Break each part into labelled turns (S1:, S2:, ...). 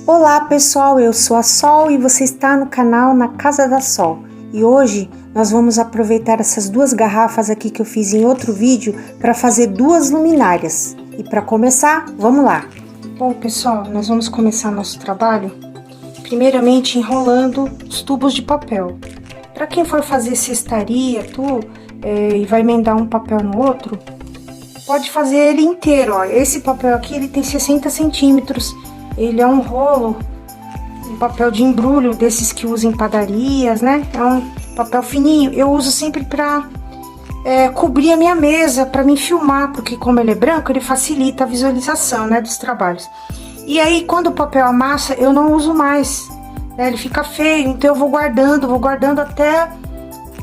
S1: Olá pessoal, eu sou a Sol e você está no canal Na Casa da Sol. E hoje nós vamos aproveitar essas duas garrafas aqui que eu fiz em outro vídeo para fazer duas luminárias. E para começar, vamos lá! Bom pessoal, nós vamos começar nosso trabalho primeiramente enrolando os tubos de papel. Para quem for fazer cestaria, e vai emendar um papel no outro, pode fazer ele inteiro, ó. Esse papel aqui, ele tem 60 centímetros. Ele é um rolo, um papel de embrulho, desses que usam em padarias, né? É um papel fininho. Eu uso sempre pra cobrir a minha mesa, pra me filmar, porque como ele é branco, ele facilita a visualização, né, dos trabalhos. E aí, quando o papel amassa, eu não uso mais, né? Ele fica feio, então eu vou guardando até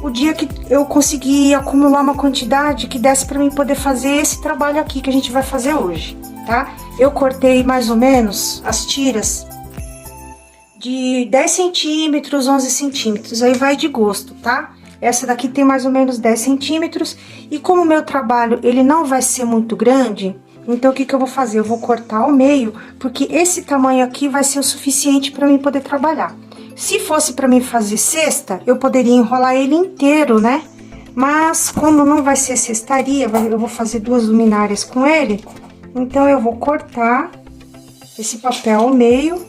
S1: o dia que eu conseguir acumular uma quantidade que desse pra mim poder fazer esse trabalho aqui que a gente vai fazer hoje, tá? Eu cortei mais ou menos as tiras de 10 centímetros, 11 centímetros, aí vai de gosto, tá? Essa daqui tem mais ou menos 10 centímetros, e como o meu trabalho, ele não vai ser muito grande, então o que que eu vou fazer? Eu vou cortar ao meio, porque esse tamanho aqui vai ser o suficiente para mim poder trabalhar. Se fosse para mim fazer cesta, eu poderia enrolar ele inteiro, né? Mas como não vai ser cestaria, eu vou fazer duas luminárias com ele, então eu vou cortar esse papel ao meio,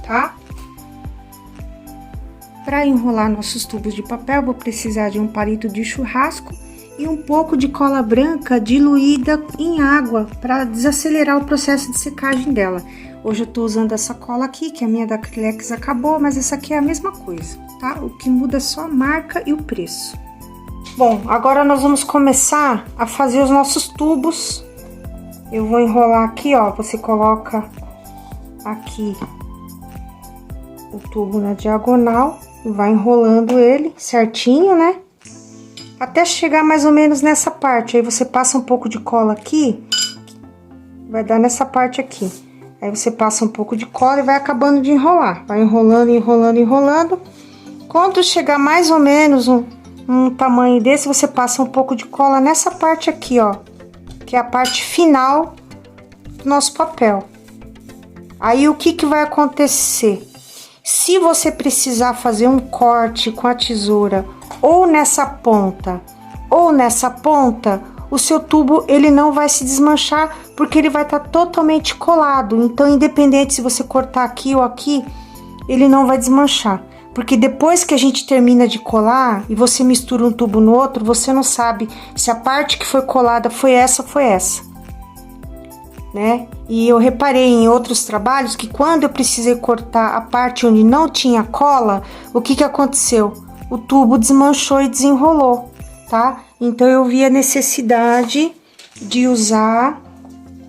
S1: tá? Para enrolar nossos tubos de papel, vou precisar de um palito de churrasco e um pouco de cola branca diluída em água para desacelerar o processo de secagem dela. Hoje eu tô usando essa cola aqui, que a minha da Acrylex acabou, mas essa aqui é a mesma coisa, tá? O que muda é só a marca e o preço. Bom, agora nós vamos começar a fazer os nossos tubos. Eu vou enrolar aqui, ó, você coloca aqui o tubo na diagonal e vai enrolando ele certinho, né? Até chegar mais ou menos nessa parte, aí você passa um pouco de cola aqui, vai dar nessa parte aqui. Aí você passa um pouco de cola e vai acabando de enrolar, vai enrolando, enrolando, enrolando. Quando chegar mais ou menos um tamanho desse, você passa um pouco de cola nessa parte aqui, ó, que é a parte final do nosso papel. Aí o que que vai acontecer? Se você precisar fazer um corte com a tesoura ou nessa ponta, o seu tubo ele não vai se desmanchar, porque ele vai estar totalmente colado. Então, independente se você cortar aqui ou aqui, ele não vai desmanchar. Porque depois que a gente termina de colar e você mistura um tubo no outro, você não sabe se a parte que foi colada foi essa ou foi essa, né? E eu reparei em outros trabalhos que quando eu precisei cortar a parte onde não tinha cola, o que que aconteceu? O tubo desmanchou e desenrolou, tá? Então eu vi a necessidade de usar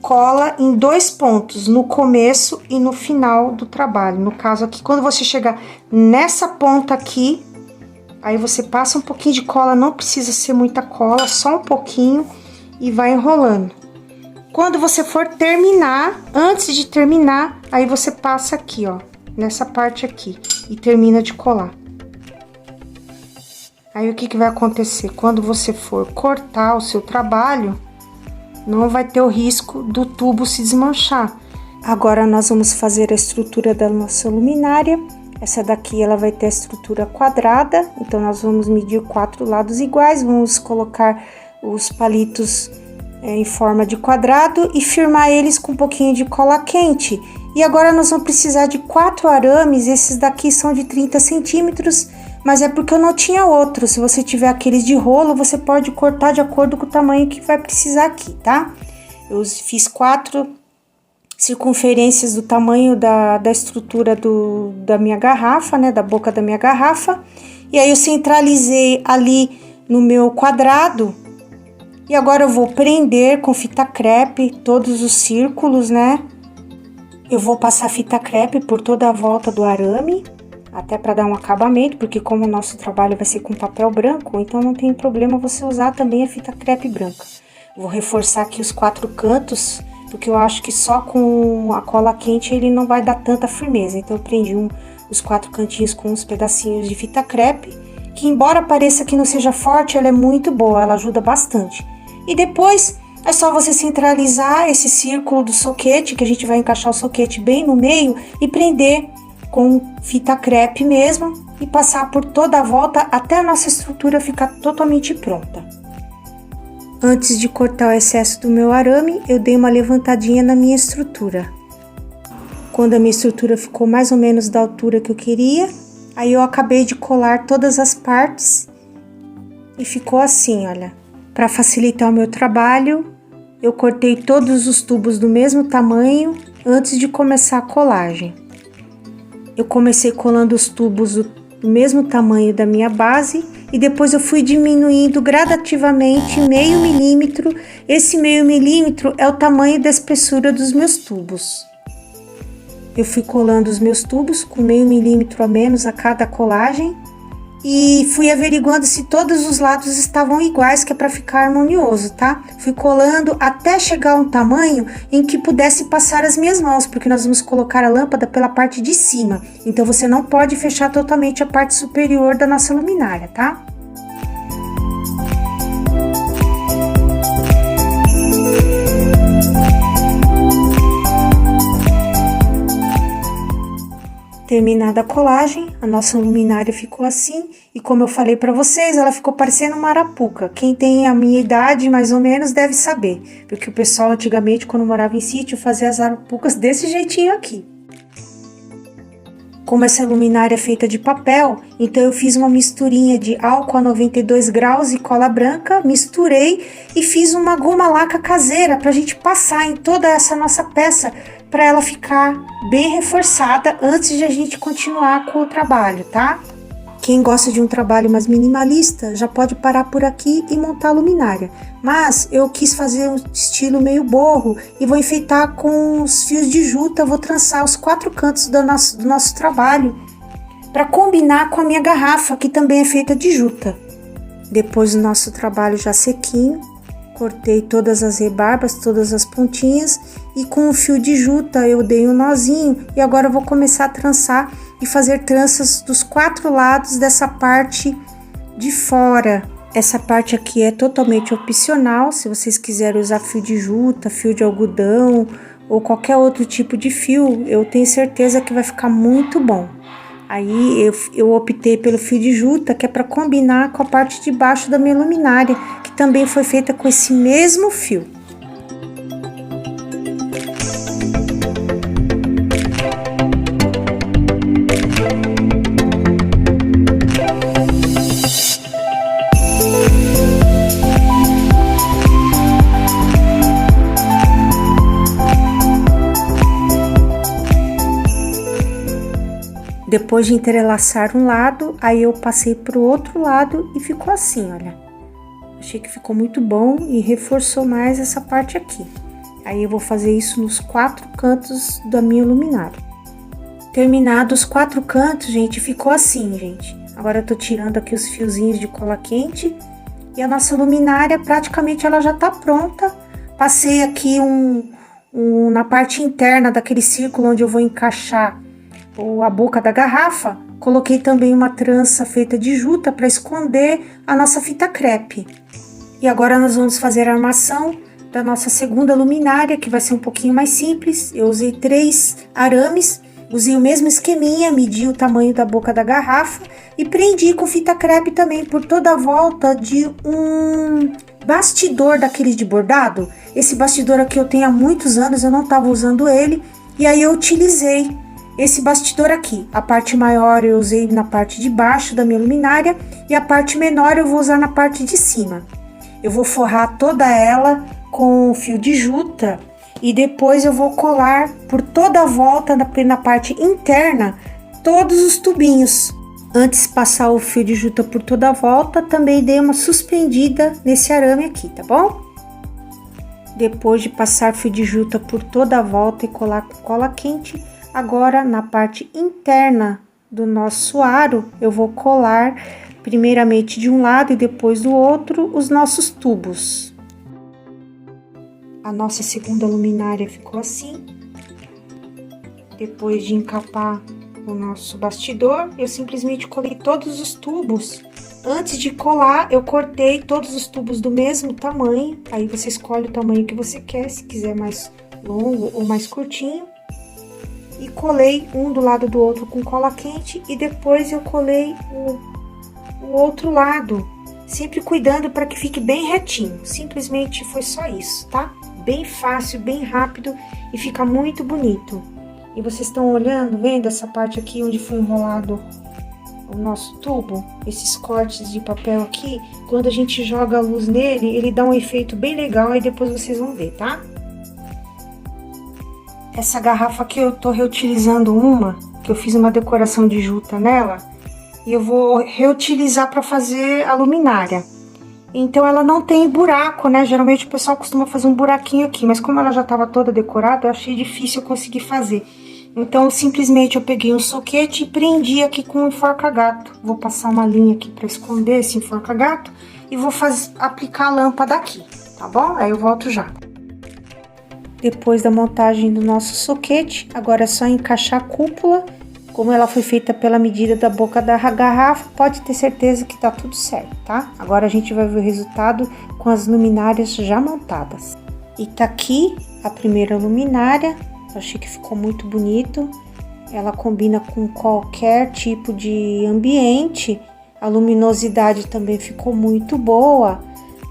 S1: cola em dois pontos, no começo e no final do trabalho. No caso aqui, quando você chegar nessa ponta aqui, aí você passa um pouquinho de cola, não precisa ser muita cola, só um pouquinho, e vai enrolando. Quando você for terminar, antes de terminar, aí você passa aqui, ó, nessa parte aqui, e termina de colar. Aí o que que vai acontecer? Quando você for cortar o seu trabalho, não vai ter o risco do tubo se desmanchar. Agora nós vamos fazer a estrutura da nossa luminária. Essa daqui ela vai ter a estrutura quadrada, então nós vamos medir 4 lados iguais, vamos colocar os palitos em forma de quadrado e firmar eles com um pouquinho de cola quente. E agora nós vamos precisar de 4 arames, esses daqui são de 30 centímetros, mas é porque eu não tinha outro. Se você tiver aqueles de rolo, você pode cortar de acordo com o tamanho que vai precisar aqui, tá? Eu fiz 4 circunferências do tamanho da estrutura da minha garrafa, né? Da boca da minha garrafa. E aí eu centralizei ali no meu quadrado. E agora eu vou prender com fita crepe todos os círculos, né? Eu vou passar fita crepe por toda a volta do arame, até para dar um acabamento, porque como o nosso trabalho vai ser com papel branco, então não tem problema você usar também a fita crepe branca. Vou reforçar aqui os 4 cantos, porque eu acho que só com a cola quente ele não vai dar tanta firmeza. Então eu prendi os 4 cantinhos com uns pedacinhos de fita crepe, que embora pareça que não seja forte, ela é muito boa, ela ajuda bastante. E depois É só você centralizar esse círculo do soquete, que a gente vai encaixar o soquete bem no meio e prender com fita crepe mesmo e passar por toda a volta até a nossa estrutura ficar totalmente pronta. Antes de cortar o excesso do meu arame, eu dei uma levantadinha na minha estrutura. Quando a minha estrutura ficou mais ou menos da altura que eu queria, aí eu acabei de colar todas as partes e ficou assim, olha. Para facilitar o meu trabalho, eu cortei todos os tubos do mesmo tamanho antes de começar a colagem. Eu comecei colando os tubos do mesmo tamanho da minha base e depois eu fui diminuindo gradativamente meio milímetro. Esse meio milímetro é o tamanho da espessura dos meus tubos. Eu fui colando os meus tubos com meio milímetro a menos a cada colagem e fui averiguando se todos os lados estavam iguais, que é para ficar harmonioso, tá? Fui colando até chegar a um tamanho em que pudesse passar as minhas mãos, porque nós vamos colocar a lâmpada pela parte de cima. Então você não pode fechar totalmente a parte superior da nossa luminária, tá? Terminada a colagem, a nossa luminária ficou assim e como eu falei para vocês, ela ficou parecendo uma arapuca. Quem tem a minha idade mais ou menos deve saber, porque o pessoal antigamente quando morava em sítio fazia as arapucas desse jeitinho aqui. Como essa luminária é feita de papel, então eu fiz uma misturinha de álcool a 92 graus e cola branca, misturei e fiz uma goma laca caseira para a gente passar em toda essa nossa peça, para ela ficar bem reforçada antes de a gente continuar com o trabalho, tá? Quem gosta de um trabalho mais minimalista já pode parar por aqui e montar a luminária. Mas eu quis fazer um estilo meio borro e vou enfeitar com os fios de juta, vou trançar os 4 cantos do nosso trabalho para combinar com a minha garrafa, que também é feita de juta. Depois do nosso trabalho já sequinho, cortei todas as rebarbas, todas as pontinhas e com o fio de juta eu dei um nozinho e agora eu vou começar a trançar e fazer tranças dos 4 lados dessa parte de fora. Essa parte aqui é totalmente opcional, se vocês quiserem usar fio de juta, fio de algodão ou qualquer outro tipo de fio, eu tenho certeza que vai ficar muito bom. Aí eu optei pelo fio de juta, que é para combinar com a parte de baixo da minha luminária, que também foi feita com esse mesmo fio. Depois de entrelaçar um lado, aí eu passei para o outro lado e ficou assim, olha. Achei que ficou muito bom e reforçou mais essa parte aqui. Aí eu vou fazer isso nos 4 cantos da minha luminária. Terminados os 4 cantos, gente, ficou assim, gente. Agora eu tô tirando aqui os fiozinhos de cola quente e a nossa luminária praticamente ela já tá pronta. Passei aqui na parte interna daquele círculo onde eu vou encaixar a boca da garrafa, coloquei também uma trança feita de juta para esconder a nossa fita crepe. E agora nós vamos fazer a armação da nossa segunda luminária, que vai ser um pouquinho mais simples. Eu usei 3 arames, usei o mesmo esqueminha, medi o tamanho da boca da garrafa e prendi com fita crepe também por toda a volta de um bastidor daquele de bordado. Esse bastidor aqui eu tenho há muitos anos, eu não estava usando ele, e aí eu utilizei esse bastidor aqui. A parte maior eu usei na parte de baixo da minha luminária e a parte menor eu vou usar na parte de cima. Eu vou forrar toda ela com fio de juta e depois eu vou colar por toda a volta na parte interna todos os tubinhos. Antes de passar o fio de juta por toda a volta, também dei uma suspendida nesse arame aqui, tá bom? Depois de passar fio de juta por toda a volta e colar com cola quente, agora na parte interna do nosso aro, eu vou colar primeiramente de um lado e depois do outro os nossos tubos. A nossa segunda luminária ficou assim. Depois de encapar o nosso bastidor, eu simplesmente colei todos os tubos Antes de colar, eu cortei todos os tubos do mesmo tamanho. Aí você escolhe o tamanho que você quer, se quiser mais longo ou mais curtinho. E colei um do lado do outro com cola quente e depois eu colei o outro lado, sempre cuidando para que fique bem retinho. Simplesmente foi só isso, tá? Bem fácil, bem rápido e fica muito bonito. E vocês estão olhando, vendo essa parte aqui onde foi enrolado o nosso tubo? Esses cortes de papel aqui, quando a gente joga a luz nele, ele dá um efeito bem legal, aí depois vocês vão ver, tá? Essa garrafa aqui eu tô reutilizando uma, que eu fiz uma decoração de juta nela, e eu vou reutilizar para fazer a luminária. Então ela não tem buraco, né? Geralmente o pessoal costuma fazer um buraquinho aqui, mas como ela já estava toda decorada, eu achei difícil eu conseguir fazer. Então simplesmente eu peguei um soquete e prendi aqui com um enforca-gato. Vou passar uma linha aqui para esconder esse enforca-gato e vou aplicar a lâmpada aqui, tá bom? Aí eu volto já. Depois da montagem do nosso soquete, agora é só encaixar a cúpula. Como ela foi feita pela medida da boca da garrafa, pode ter certeza que tá tudo certo, tá? Agora a gente vai ver o resultado com as luminárias já montadas. E tá aqui a primeira luminária, eu achei que ficou muito bonito. Ela combina com qualquer tipo de ambiente, a luminosidade também ficou muito boa.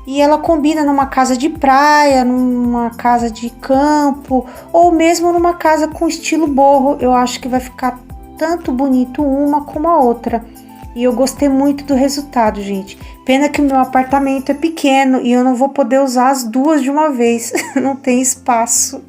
S1: E ela combina numa casa de praia, numa casa de campo, ou mesmo numa casa com estilo boho. Eu acho que vai ficar tanto bonito uma como a outra. E eu gostei muito do resultado, gente. Pena que o meu apartamento é pequeno e eu não vou poder usar as duas de uma vez. Não tem espaço.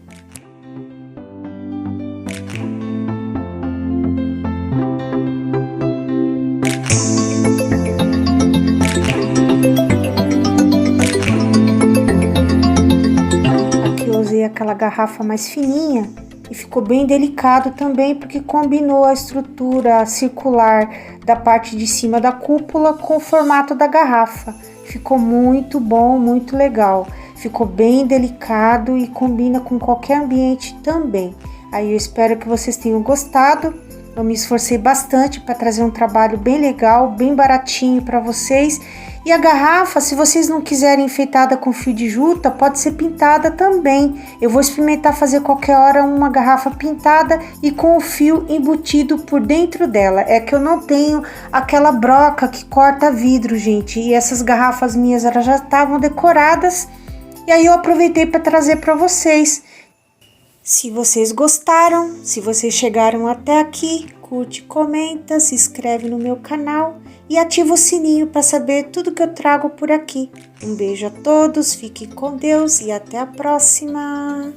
S1: Aqui eu usei aquela garrafa mais fininha. E ficou bem delicado também, porque combinou a estrutura circular da parte de cima da cúpula com o formato da garrafa. Ficou muito bom, muito legal. Ficou bem delicado e combina com qualquer ambiente também. Aí eu espero que vocês tenham gostado. Eu me esforcei bastante para trazer um trabalho bem legal, bem baratinho para vocês. E a garrafa, se vocês não quiserem enfeitada com fio de juta, pode ser pintada também. Eu vou experimentar fazer qualquer hora uma garrafa pintada e com o fio embutido por dentro dela. É que eu não tenho aquela broca que corta vidro, gente. E essas garrafas minhas, elas já estavam decoradas. E aí eu aproveitei para trazer para vocês. Se vocês gostaram, se vocês chegaram até aqui, curte, comenta, se inscreve no meu canal e ativa o sininho para saber tudo que eu trago por aqui. Um beijo a todos, fiquem com Deus e até a próxima!